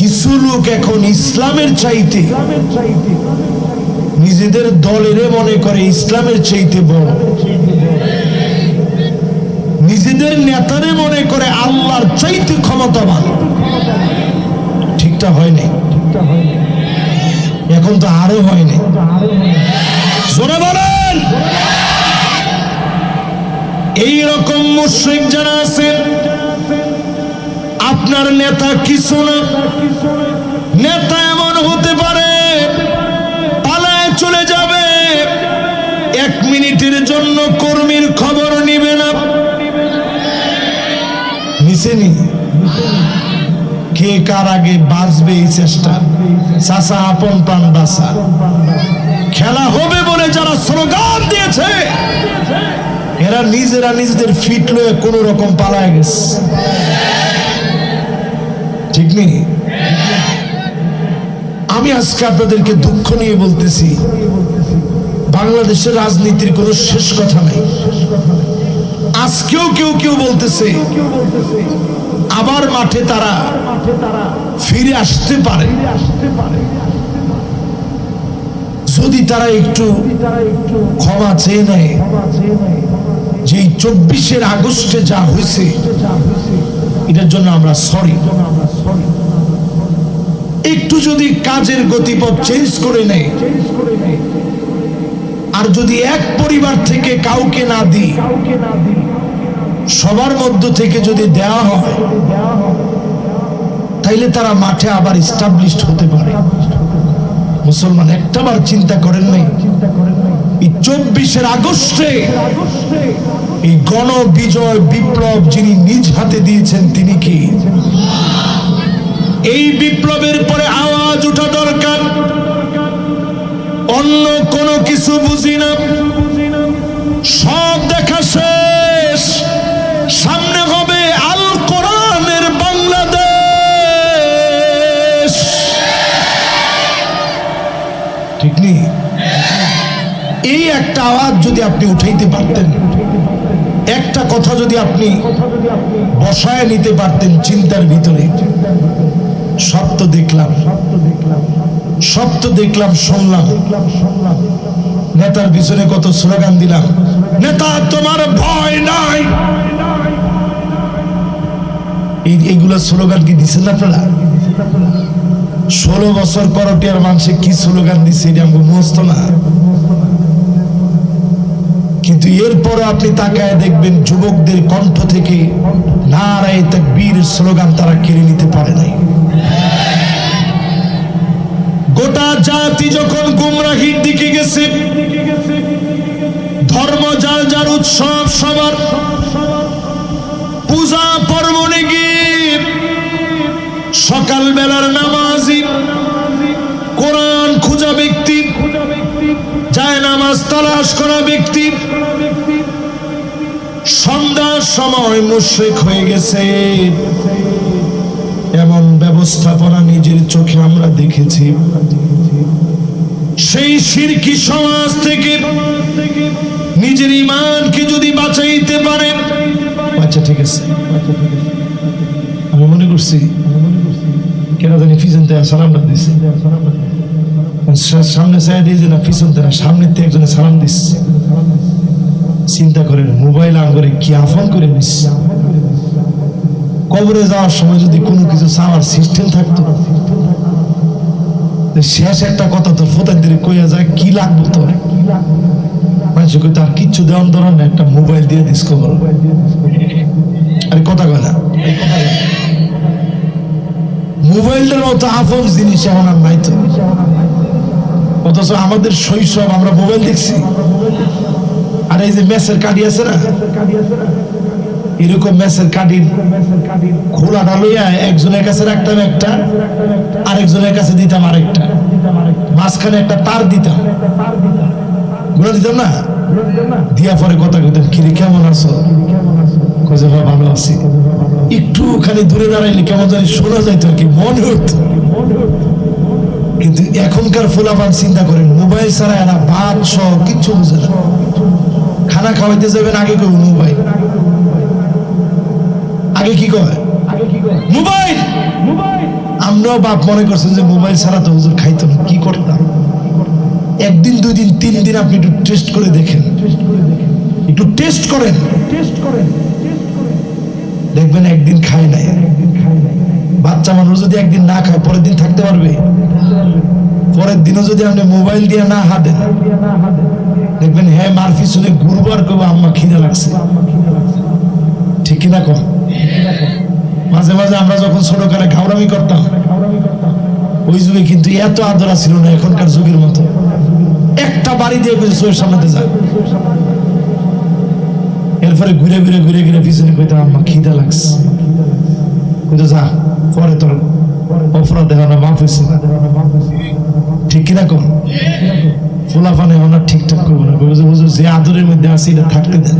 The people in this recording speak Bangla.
কিছু লোক এখন ইসলামের চাইতে নিজেদের দলের মনে করে ইসলামের চাইতে বড়, নিজেদের নেতারে মনে করে আল্লাহর চাইতে ক্ষমতাবান। ঠিকটা হয় নাই, এখন তো আরো হয় নাই। জোরে বলেন। এইরকম মুশরিক যারা আছেন, আপনার নেতা কিছু না, নেতা এমন হতে পারে পালায় চলে যাবে, 1 মিনিটের জন্য কর্মীর খবর নিবে না। নিছেনি কে কার আগে বাঁচবে এই চেষ্টা, চাচা আপন প্রাণ বাঁচা। খেলা হবে বলে যারা স্লোগান দিয়েছে, এরা নিজেরা নিজেদের ফিট লয়ে কোন রকম পালায় গেছে। ঠিক নেই? আমি আজকে আপনাদেরকে দুঃখ নিয়ে বলতেছি, বাংলাদেশের রাজনীতির কোনো শেষ কথা নাই। আজকেও কেউ কেউ বলতেছে আবার মাঠে তারা ফিরে আসতে পারে যদি তারা একটু ক্ষমা চেয়ে নেয়। যে 24 আগস্টে যা হয়েছে এটার জন্য আমরা সরি। একটু যদি কাজের গতিপথ চেঞ্জ করে নেয়, আর যদি এক পরিবার থেকে কাউকে না দিই, সবার মধ্য থেকে যদি দেওয়া হয়, তাইলে তারা মাঠে আবার এস্টাবলিশড হতে পারে। মুসলমান একটাবার চিন্তা করেন নাই এই 24 আগস্টে এই গণ বিজয় বিপ্লব যিনি নিজ হাতে দিয়েছেন তিনি কি? এই বিপ্লবের পরে আওয়াজ ওঠা দরকার, অন্য কোনো কিছু বুঝি না, সব দেখা শেষ, সামনে হবে আল কোরআনের বাংলাদেশ। ঠিক নেই? এই একটা আওয়াজ যদি আপনি উঠাইতে পারতেন, একটা কথা যদি আপনি বসায় নিতে পারতেন চিন্তার ভিতরে, সব তো দেখলাম, সব তো দেখলাম, শুনলাম, নেতার পিছনে কত স্লোগান দিলাম, নেতা তোমার ভয় নাই, এইগুলা স্লোগান কি দিচ্ছেন আপনারা? 16 বছর করটিয়ার মানুষে কি স্লোগান দিচ্ছে এটা আমাকে মুখস্থ না। কিন্তু এরপরে আপনি তাকায় দেখবেন যুবকদের কণ্ঠ থেকে নারায়ে তাকবীর স্লোগান তারা কেড়ে নিতে পারে নাই। গোটা জাতি যখন গুমরাহির দিকে গেছে, ধর্ম যার যার উৎসব সবার, পূজা পার্বণে গিয়ে সকাল বেলার নামাজি, কোরআন খোঁজা ব্যক্তি, যায় নামাজ তালাশ করা ব্যক্তি, সন্ধ্যার সময় মুশরিক হয়ে গেছে। এমন ব্যবস্থাপনা নিজের চোখে আমরা দেখেছি। সেই শিরকি সমাজ থেকে নিজের ঈমানকে যদি বাঁচাইতে পারে, আচ্ছা ঠিক আছে, আমি মনে করছি কেন জানি পিছন থেকে সালাম দিচ্ছে, সামনে চাই দিয়েছে না পিছন থেকে, সামনে থেকে একজনে সালাম দিচ্ছে। চিন্তা করেন মোবাইল আঙ্গরে কি আফন করে নিচ্ছে। কবরে যাওয়ার সময় যদি কোনো কিছু চাওয়ার সিস্টেম থাকতো, শেষ একটা কথা তো ফোতার দিকে কইয়া যায় কি লাগবো তোর, মানুষকে কইতো আর কিচ্ছু দেওয়ার দরকার না, একটা মোবাইল দিয়ে দিস খবর। আরে কথা কয় না, মোবাইলটার মতো আপন জিনিস এখন আর নাই তো। অথচ আমাদের শৈশব আমরা মোবাইল দেখছি। আর এই যে মেসের কাঠি আছে না, এরকম মেসের কাঠির খোলাটা লইয়া একজনের কাছে রাখতাম একটা, আরেকজনের কাছে দিতাম আরেকটা, মাঝখানে একটা তার দিতাম, গুলো দিতাম না, দিয়া পরে কথা কইতাম, কিরে কেমন আছো, কইছে ভালো আছি। একটুখানি দূরে দাঁড়াইলে কেমন জানি শোনা যাইতো আর কি, মনে হতো। কিন্তু এখনকার ফুলাপান চিন্তা করেন, মোবাইল ছাড়া এরা ভাত সহ কিচ্ছু বুঝে না। খানা খাওয়াইতে যাবেন আগে কই মোবাইল, আগে কি কয় মোবাইল, আমরাও বাপ মনে করছেন যে মোবাইল ছাড়া তো হুজুর খাইতো না, কি করতাম? একদিন, 2 দিন, 3 দিন আপনি একটু টেস্ট করে দেখেন, একটু টেস্ট করেন, দেখবেন একদিন খায় নাই। বাচ্চা মানুষ যদি একদিন না খায় পরের দিন থাকতে পারবে? পরের দিনও যদি আপনি মোবাইল দিয়ে না হাঁটেন, দেখবেন হ্যাঁ মার পিছনে ঘুরবো আর করবো আম্মা খিদে লাগছে। ঠিক কিনা কম? মাঝে মাঝে আমরা যখন ছোটকালে ঘাওড়ামি করতাম, ওই যুগে কিন্তু এত আদরা ছিল না এখনকার যুগের মতো। একটা বাড়ি দিয়ে চোখের সামনে যায়, এরপরে ঘুরে ঘুরে ঘুরে ঘুরে পিছনে কইতাম আম্মা খিদে লাগছে, কইতো যা পরে তোর অপরাধ দেখানো মাফ হয়েছে। ঠিক কিনা কম? ফোলাফানে আমরা ঠিকঠাক করবো না, যে আদরের মধ্যে আছে এটা থাকতে দেন।